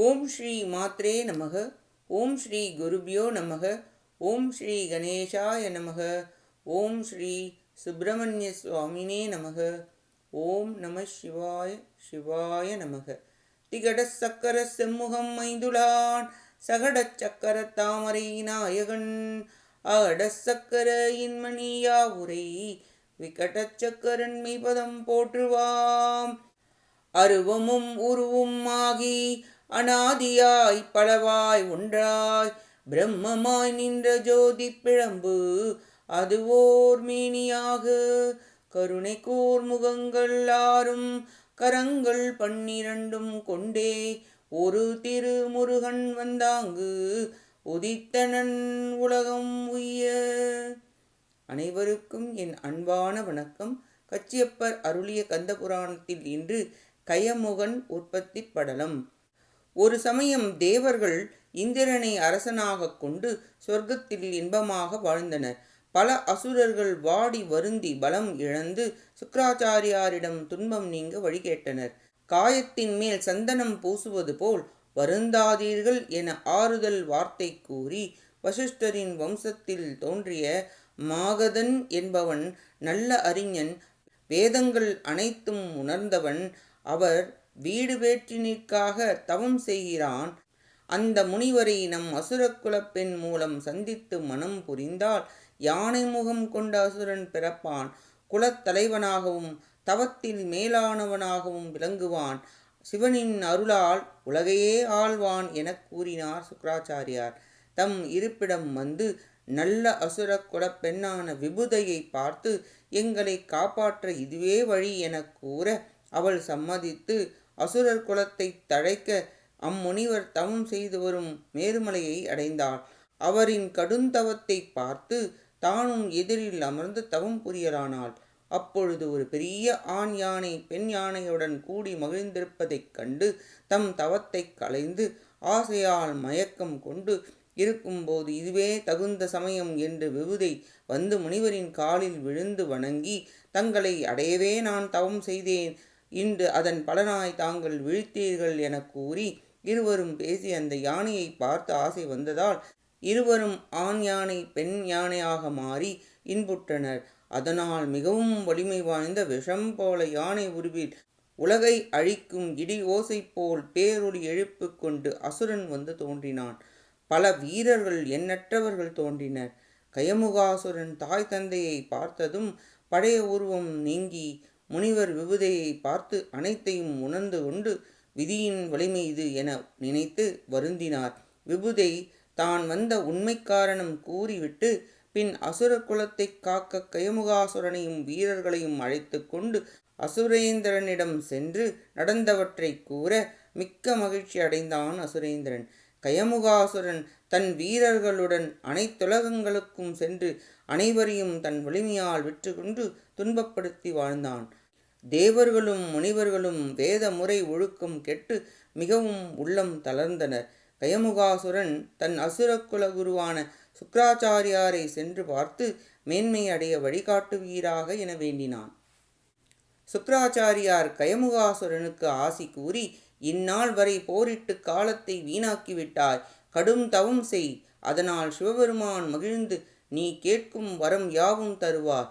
ஓம் ஸ்ரீ மாத்ரே நமக. ஓம் ஸ்ரீ குருபியோ நமக. ஓம் ஸ்ரீ கணேசாய நமக. ஓம் ஸ்ரீ சுப்பிரமணிய சுவாமினே நமக. ஓம் நம சிவாய சிவாய நமக. திகட சக்கர செம்முகம் மைந்துளான் சகடச் சக்கர தாமரை நாயகன் அகட சக்கர இன்மணியா உரை விகடச் சக்கரன் மெய்பதம் போற்றுவாம். அருவமும் உருவும் ஆகி அநாதியாய் பலவாய் ஒன்றாய் பிரம்மமாய் நின்ற ஜோதி பிழம்பு அதுவோர் மேனியாக கருணை கூர் முகங்கள் ஆறும் கரங்கள் 12 கொண்டே ஒரு திருமுருகன் வந்தாங்கு உதித்தனன் உலகம் உய்ய. அனைவருக்கும் என் அன்பான வணக்கம். கச்சியப்பர் அருளிய கந்தபுராணத்தில் இன்று கயமுகன் உற்பத்தி படலம். ஒரு சமயம் தேவர்கள் இந்திரனை அரசனாக கொண்டு சொர்க்கத்தில் இன்பமாக வாழ்ந்தனர். பல அசுரர்கள் வாடி வருந்தி பலம் இழந்து சுக்கிராச்சாரியாரிடம் துன்பம் நீங்க வழி கேட்டனர். காயத்தின் மேல் சந்தனம் பூசுவது போல் வருந்தாதீர்கள் என ஆறுதல் வார்த்தை கூறி வசிஷ்டரின் வம்சத்தில் தோன்றிய மாகதன் என்பவன் நல்ல அறிஞன், வேதங்கள் அனைத்தும் உணர்ந்தவன். அவர் வீடு வேற்றினிற்காக தவம் செய்கிறான். அந்த முனிவரை நம் அசுரக்குலப் பெண் மூலம் சந்தித்து மனம் புரிந்தால் யானை முகம் கொண்ட அசுரன் பிறப்பான். குலத்தலைவனாகவும் தவத்தில் மேலானவனாகவும் விளங்குவான். சிவனின் அருளால் உலகையே ஆழ்வான் எனக் கூறினார் சுக்கிராச்சாரியார். தம் இருப்பிடம் வந்து நல்ல அசுர குலப்பெண்ணான விபுதையை பார்த்து எங்களை காப்பாற்ற இதுவே வழி எனக் கூற அவள் சம்மதித்து அசுரர் குலத்தை தழைக்க அம்முனிவர் தவம் செய்து வரும் மேருமலையை அடைந்தாள். அவரின் கடுந்தவத்தை பார்த்து தானும் எதிரில் அமர்ந்து தவம் புரியலானாள். அப்பொழுது ஒரு பெரிய ஆண் யானை பெண் யானையுடன் கூடி மகிழ்ந்திருப்பதைக் கண்டு தம் தவத்தை களைந்து ஆசையால் மயக்கம் கொண்டு இருக்கும்போது இதுவே தகுந்த சமயம் என்று விபுதை வந்து முனிவரின் காலில் விழுந்து வணங்கி, தங்களை அடையவே நான் தவம் செய்தேன், இன்று அதன் பலனாய் தாங்கள் விழித்தீர்கள் என கூறி இருவரும் பேசி அந்த யானையை பார்த்து ஆசை வந்ததால் இருவரும் ஆண் யானை பெண் யானையாக மாறி இன்புற்றனர். அதனால் மிகவும் வலிமை வாய்ந்த விஷம் போல யானை உருவில் உலகை அழிக்கும் இடி ஓசை போல் பேரொளி எழுப்பு கொண்டு அசுரன் வந்து தோன்றினான். பல வீரர்கள் எண்ணற்றவர்கள் தோன்றினர். கயமுகாசுரன் தாய் தந்தையை பார்த்ததும் பழைய உருவம் நீங்கி முனிவர் விபுதையை பார்த்து அனைத்தையும் உணர்ந்து கொண்டு விதியின் வலிமை இது என நினைத்து வருந்தினார். விபுதை தான் வந்த உண்மை காரணம் கூறிவிட்டு பின் அசுர குலத்தை காக்க கயமுகாசுரனையும் வீரர்களையும் அழைத்து கொண்டு அசுரேந்திரனிடம் சென்று நடந்தவற்றை கூற மிக்க மகிழ்ச்சி அடைந்தான் அசுரேந்திரன். கயமுகாசுரன் தன் வீரர்களுடன் அனைத்துலகங்களுக்கும் சென்று அனைவரையும் தன் வலிமையால் வெற்றி கொண்டு துன்பப்படுத்தி வாழ்ந்தான். தேவர்களும் முனிவர்களும் வேத முறை ஒழுக்கம் கெட்டு மிகவும் உள்ளம் தளர்ந்தனர். கயமுகாசுரன் தன் அசுரக்குல குருவான சுக்கிராச்சாரியாரை சென்று பார்த்து மேன்மை அடைய வழிகாட்டுவீராக என வேண்டினான். சுக்கிராச்சாரியார் கயமுகாசுரனுக்கு ஆசி கூறி, இந்நாள் வரை போரிட்டு காலத்தை வீணாக்கிவிட்டாய், கடும் தவம் செய், அதனால் சிவபெருமான் மகிழ்ந்து நீ கேட்கும் வரம் யாவும் தருவார்.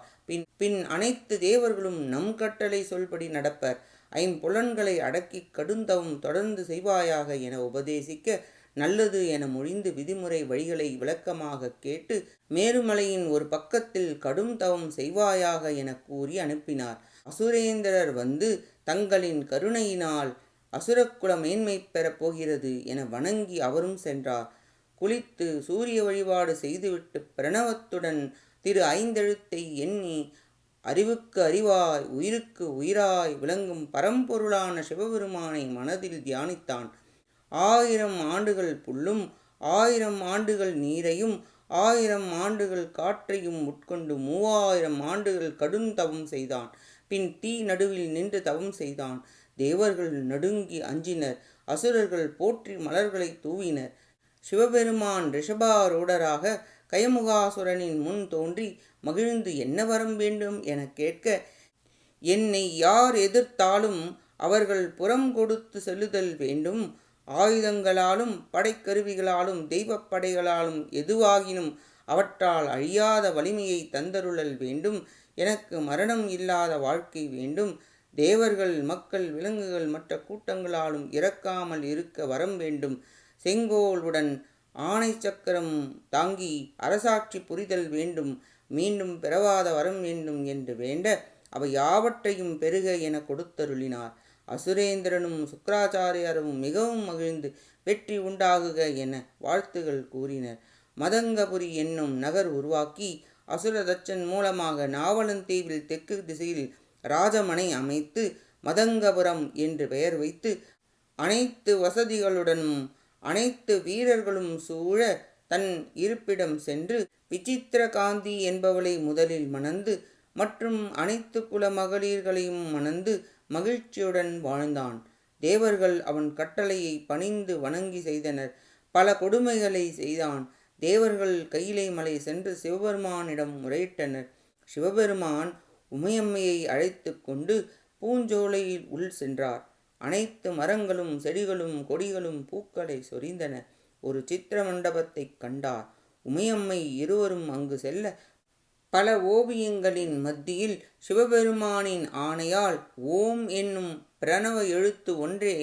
பின் அனைத்து தேவர்களும் நம் கட்டளை சொல்படி நடப்பர். ஐம்புலன்களை அடக்கி கடுந்தவம் தொடர்ந்து செய்வாயாக என உபதேசிக்க நல்லது என மொழிந்து விதிமுறை வழிகளை விளக்கமாக கேட்டு மேருமலையின் ஒரு பக்கத்தில் கடும் தவம் செய்வாயாக என கூறி அனுப்பினார். அசுரேந்திரர் வந்து தங்களின் கருணையினால் அசுரக்குல மேன்மை பெறப் போகிறது என வணங்கி அவரும் சென்றார். குளித்து சூரிய வழிபாடு செய்துவிட்டு பிரணவத்துடன் திரு ஐந்தெழுத்தை எண்ணி அறிவுக்கு அறிவாய் உயிருக்கு உயிராய் விளங்கும் பரம்பொருளான சிவபெருமானை மனதில் தியானித்தான். 1000 ஆண்டுகள் புல்லும் 1000 ஆண்டுகள் நீரையும் 1000 ஆண்டுகள் காற்றையும் உட்கொண்டு 3000 ஆண்டுகள் கடுந்தவம் செய்தான். பின் தீ நடுவில் நின்று தவம் செய்தான். தேவர்கள் நடுங்கி அஞ்சினர். அசுரர்கள் போற்றி மலர்களை தூவினர். சிவபெருமான் ரிஷபாரூடராக கயமுகாசுரனின் முன் தோன்றி மகிழ்ந்து என்ன வரம் வேண்டும் என கேட்க, என்னை யார் எதிர்த்தாலும் அவர்கள் புறம் கொடுத்து செல்லுதல் வேண்டும், ஆயுதங்களாலும் படைக்கருவிகளாலும் தெய்வப் படைகளாலும் எதுவாகினும் அவற்றால் அழியாத வலிமையை தந்தருளல் வேண்டும். எனக்கு மரணம் இல்லாத வாழ்க்கை வேண்டும். தேவர்கள், மக்கள், விலங்குகள் மற்ற கூட்டங்களாலும் இறக்காமல் இருக்க வரம் வேண்டும். செங்கோலுடன் ஆணை சக்கரம் தாங்கி அரசாட்சி புரிதல் வேண்டும். மீண்டும் பிறவாத வரம் வேண்டும் என்று வேண்ட அவை யாவற்றையும் பெருக என கொடுத்தருளினார். அசுரேந்திரனும் சுக்கராச்சாரியரும் மிகவும் மகிழ்ந்து வெற்றி உண்டாகுக என வாழ்த்துகள் கூறினர். மதங்கபுரி என்னும் நகர் உருவாக்கி அசுரதச்சன் மூலமாக நாவலந்தீவில் தெற்கு திசையில் ராஜமனை அமைத்து மதங்கபுரம் என்று பெயர் வைத்து அனைத்து வசதிகளுடனும் அனைத்து வீரர்களும் சூழ தன் இருப்பிடம் சென்று விசித்திரகாந்தி என்பவளை முதலில் மணந்து மற்றும் அனைத்து குல மகளிர்களையும் மணந்து மகிழ்ச்சியுடன் வாழ்ந்தான். தேவர்கள் அவன் கட்டளையை பணிந்து வணங்கி செய்தனர். பல கொடுமைகளை செய்தான். தேவர்கள் கையிலை மலை சென்று சிவபெருமானிடம் முறையிட்டனர். சிவபெருமான் உமையம்மையை அழைத்து கொண்டு பூஞ்சோலையில் உள் சென்றார். அனைத்து மரங்களும் செடிகளும் கொடிகளும் பூக்களை சொரிந்தன. ஒரு சித்திர மண்டபத்தை கண்டார். உமையம்மை இருவரும் அங்கு செல்ல பல ஓவியங்களின் மத்தியில் சிவபெருமானின் ஆணையால் ஓம் என்னும் பிரணவ எழுத்து ஒன்றே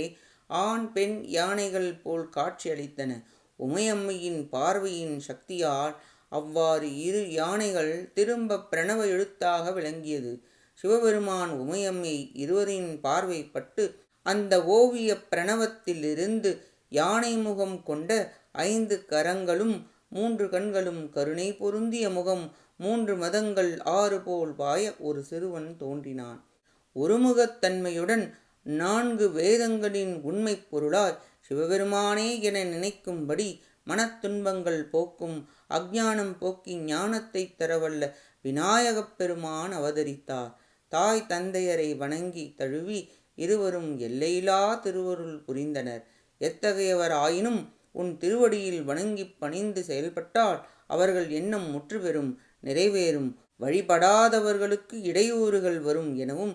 ஆண் பெண் யானைகள் போல் காட்சியளித்தன. உமையம்மையின் பார்வையின் சக்தியால் அவ்வாறு இரு யானைகள் திரும்ப பிரணவ எழுத்தாக விளங்கியது. சிவபெருமான் உமையம்மை இருவரின் பார்வை பட்டு அந்த ஓவிய பிரணவத்திலிருந்து யானை முகம் கொண்ட 5 கரங்களும் 3 கண்களும் கருணை பொருந்திய முகம் 3 மதங்கள் 6 போல் பாய ஒரு சிறுவன் தோன்றினான். ஒருமுகத்தன்மையுடன் 4 வேதங்களின் உண்மை பொருளாய் சிவபெருமானே என நினைக்கும்படி மனத்துன்பங்கள் போக்கும் அஞ்ஞானம் போக்கி ஞானத்தை தரவல்ல விநாயகப் பெருமான் அவதரித்தார். தாய் தந்தையரை வணங்கி தழுவி இருவரும் எல்லையிலா திருவருள் புரிந்தனர். எத்தகையவர் ஆயினும் உன் திருவடியில் வணங்கி பணிந்து செயல்பட்டால் அவர்கள் எண்ணம் முற்றுபெறும், நிறைவேறும். வழிபடாதவர்களுக்கு இடையூறுகள் வரும் எனவும்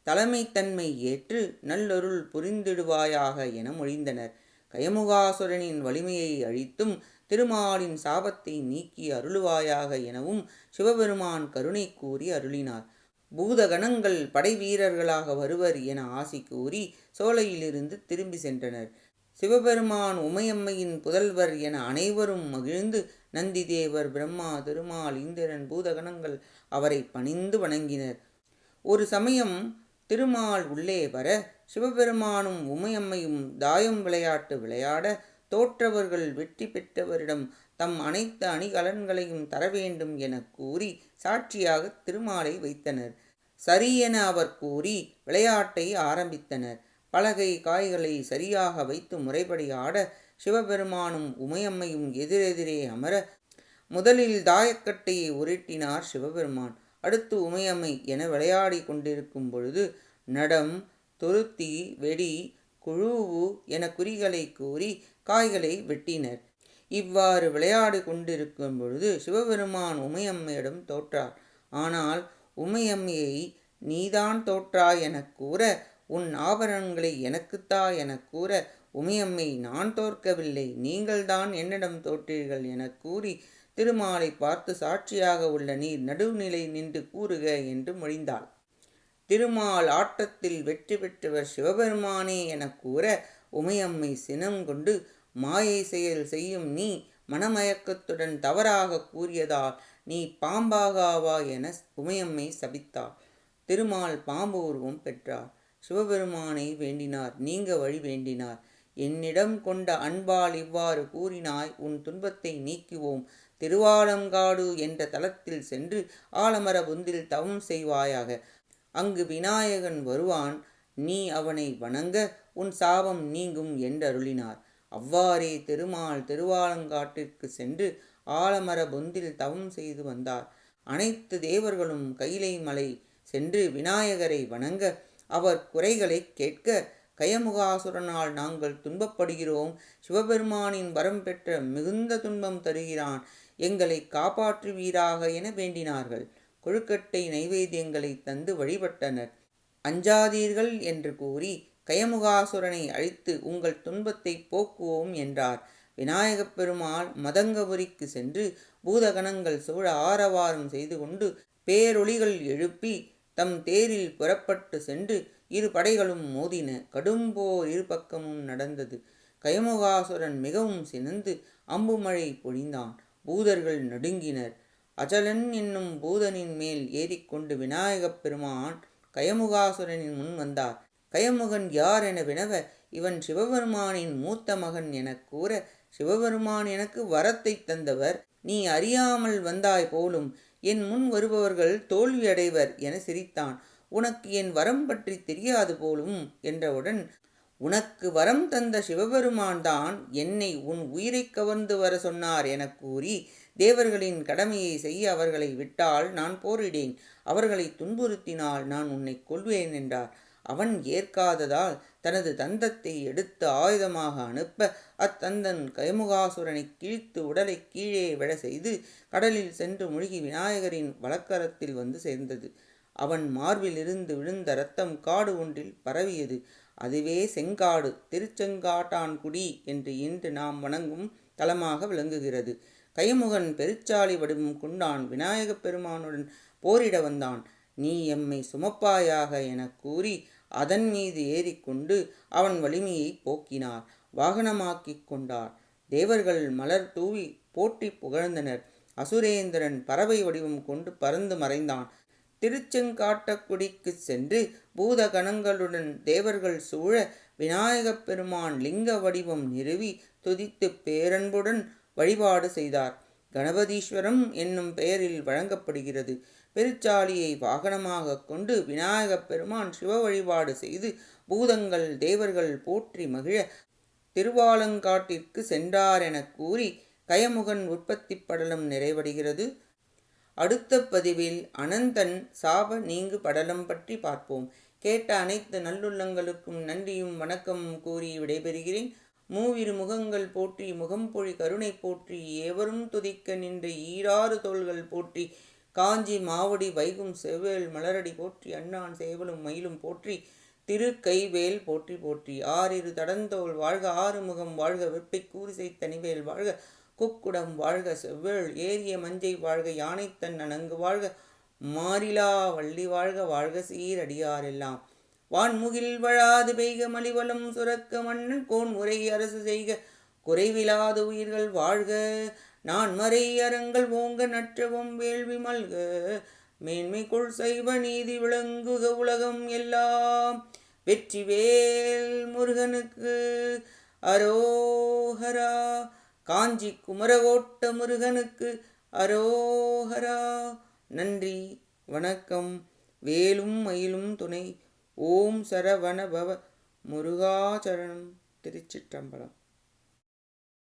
தலைமைத்தன்மை ஏற்று நல்லொருள் புரிந்திடுவாயாக என மொழிந்தனர். கயமுகாசுரனின் வலிமையை அழித்தும் திருமாலின் சாபத்தை நீக்கி அருளுவாயாக எனவும் சிவபெருமான் கருணை கூறி அருளினார். பூதகணங்கள் படை வீரர்களாக வருவர் என ஆசி கூறி சோலையிலிருந்து திரும்பி சென்றனர். சிவபெருமான் உமையம்மையின் புதல்வர் என அனைவரும் மகிழ்ந்து நந்திதேவர், பிரம்மா, திருமால், இந்திரன், பூதகணங்கள் அவரை பணிந்து வணங்கினர். ஒரு சமயம் திருமால் உள்ளே வர சிவபெருமானும் உமையம்மையும் தாயம் விளையாட்டு விளையாட தோற்றவர்கள் வெற்றி பெற்றவரிடம் தம் அனைத்து அணிகலன்களையும் தர வேண்டும் என கூறி சாட்சியாக திருமாலை வைத்தனர். சரியென அவர் கூறி விளையாட்டை ஆரம்பித்தனர். பலகை காய்களை சரியாக வைத்து முறைப்படி ஆட சிவபெருமானும் உமையம்மையும் எதிரெதிரே அமர முதலில் தாயக்கட்டையை உருட்டினார் சிவபெருமான். அடுத்து உமையம்மை என விளையாடி கொண்டிருக்கும் பொழுது நடம், துருத்தி, வெடி, குழூவு என குறிகளை கூறி காய்களை வெட்டினர். இவ்வாறு விளையாடி கொண்டிருக்கும் பொழுது சிவபெருமான் உமையம்மையிடம் தோற்றார். ஆனால் உமையம்மையை நீதான் தோற்றாய் எனக் கூற, உன் ஆபரணங்களை எனக்குத்தா எனக் கூற, உமையம்மை நான் தோற்கவில்லை, நீங்கள்தான் என்னிடம் தோற்றீர்கள் எனக் கூறி திருமாலை பார்த்து சாட்சியாக உள்ள நீர் நடுவுநிலை நின்று கூறுக என்று மொழிந்தாள். திருமால் ஆட்டத்தில் வெற்றி பெற்றவர் சிவபெருமானே எனக் கூற உமையம்மை சினம் கொண்டு, மாயை செயல் செய்யும் நீ மனமயக்கத்துடன் தவறாக கூறியதால் நீ பாம்பாகாவா என உமையம்மை சபித்தாள். திருமால் பாம்பு உருவம் பெற்றார். சிவபெருமானை வேண்டினார். நீங்க வழி வேண்டினார். என்னிடம் கொண்ட அன்பால் இவ்வாறு கூறினாய், உன் துன்பத்தை நீக்குவோம். திருவாலங்காடு என்ற தலத்தில் சென்று ஆலமர பொந்தில் தவம் செய்வாயாக. அங்கு விநாயகன் வருவான். நீ அவனை வணங்க உன் சாபம் நீங்கும் என்றருளினார். அவ்வாறே திருமால் திருவாலங்காட்டிற்கு சென்று ஆலமர பொந்தில் தவம் செய்து வந்தார். அனைத்து தேவர்களும் கைலை மலை சென்று விநாயகரை வணங்க அவர் குறைகளை கேட்க, கயமுகாசுரனால் நாங்கள் துன்பப்படுகிறோம், சிவபெருமானின் வரம் பெற்ற மிகுந்த துன்பம் தருகிறான், எங்களை காப்பாற்றுவீராக என வேண்டினார்கள். கொழுக்கட்டை நைவேத்தியங்களை தந்து வழிபட்டனர். அஞ்சாதீர்கள் என்று கூறி கயமுகாசுரனை அழித்து உங்கள் துன்பத்தை போக்குவோம் என்றார். விநாயகப் பெருமாள் மதங்கபுரிக்கு சென்று பூதகணங்கள் சூழ ஆரவாரம் செய்து கொண்டு பேரொளிகள் எழுப்பி தம் தேரில் புறப்பட்டு சென்று இரு படைகளும் மோதின. கடும்போர் இரு பக்கமும் நடந்தது. கயமுகாசுரன் மிகவும் சினந்து அம்புமழை பொழிந்தான். பூதர்கள் நடுங்கினர். அஜலன் என்னும் பூதனின் மேல் ஏறிக்கொண்டு விநாயகப் பெருமான் கயமுகாசுரனின் முன் வந்தார். கயமுகன் யார் என வினவ, இவன் சிவபெருமானின் மூத்த மகன் எனக் கூற, சிவபெருமான் எனக்கு வரத்தை தந்தவர், நீ அறியாமல் வந்தாய் போலும், என் முன் வருபவர்கள் தோல்வியடைவர் என சிரித்தான். உனக்கு என் வரம் பற்றி தெரியாது போலும் என்றவுடன், உனக்கு வரம் தந்த சிவபெருமான் தான் என்னை உன் உயிரை கவர்ந்து வர சொன்னார் எனக் கூறி, தேவர்களின் கடமையை செய்ய அவர்களை விட்டால் நான் போரிடேன், அவர்களை துன்புறுத்தினால் நான் உன்னை கொல்வேன் என்றார். அவன் ஏற்காததால் தனது தந்தத்தை எடுத்து ஆயுதமாக அனுப்ப, அத்தந்தன் கயமுகாசுரனை கிழித்து உடலை கீழே விழ செய்து கடலில் சென்று முழுகி விநாயகரின் வலக்கரத்தில் வந்து சேர்ந்தது. அவன் மார்பிலிருந்து விழுந்த இரத்தம் காடு ஒன்றில் பரவியது. அதுவே செங்காடு, திருச்செங்காட்டான்குடி என்று இன்று நாம் வணங்கும் தலமாக விளங்குகிறது. கயமுகன் பெருச்சாலி வடிவம் கொண்டான். விநாயகப் பெருமானுடன் போரிட வந்தான். நீ எம்மை சுமப்பாயாக எனக் கூறி அதன் மீது ஏறிக்கொண்டு அவன் வலிமையை போக்கினார், வாகனமாக்கிக் கொண்டார். தேவர்கள் மலர் தூவி போற்றி புகழ்ந்தனர். அசுரேந்திரன் பறவை வடிவம் கொண்டு பறந்து மறைந்தான். திருச்செங்காட்டக்குடிக்கு சென்று பூதகணங்களுடன் தேவர்கள் சூழ விநாயகப் பெருமான் லிங்க வடிவம் நிறுவி துதித்து பேரன்புடன் வழிபாடு செய்தார். கணபதீஸ்வரம் என்னும் பெயரில் வழங்கப்படுகிறது. பெருச்சாலியை வாகனமாக கொண்டு விநாயகப் பெருமான் சிவ வழிபாடு செய்து பூதங்கள் தேவர்கள் போற்றி மகிழ திருவாலங்காட்டிற்கு சென்றார் எனக் கூறி கயமுகன் உற்பத்தி படலம் நிறைவடைகிறது. அடுத்த பதிவில் அனந்தன் சாப நீங்கு படலம் பற்றி பார்ப்போம். கேட்ட அனைத்து நல்லுள்ளங்களுக்கும் நன்றியும் வணக்கமும் கூறி விடைபெறுகிறேன். மூவிரு முகங்கள் போற்றி, முகம்பொழி கருணை போற்றி, ஏவரும் துதிக்க நின்ற ஈராறு தோள்கள் போற்றி, காஞ்சி மாவடி வைகும் செவ்வேல் மலரடி போற்றி, அண்ணான் சேவலும் மயிலும் போற்றி, திருக்கைவேல் போற்றி போற்றி. ஆறிரு தடந்தோள் வாழ்க, ஆறுமுகம் வாழ்க, வெப்பை கூரிசை தனிவேல் வாழ்க, குக்குடம் வாழ்க, செவ்வேள் ஏரிய மஞ்சை வாழ்க, யானைத்தன் அணங்கு வாழ்க, மாறிலா வள்ளி வாழ்க, வாழ்க சீரடியாரெல்லாம். வான்முகில் வழாது பெய்க, மலிவலம் சுரக்க, மன்னன் கோன் முறை அரசு செய்க, குறைவிலாது உயிர்கள் வாழ்க, நான் மறை அறங்கள் ஓங்க, நற்றவும் வேள்வி மல்க, மேன்மைக்குள் சைவ நீதி விளங்குக உலகம் எல்லாம். வெற்றிவேல் முருகனுக்கு அரோஹரா. காஞ்சி குமரகோட்ட முருகனுக்கு அரோஹரா. நன்றி, வணக்கம். வேலும் மயிலும் துணை. ஓம் சரவண பவ. முருகாச்சரணம். திருச்சிற்றம்பலம்.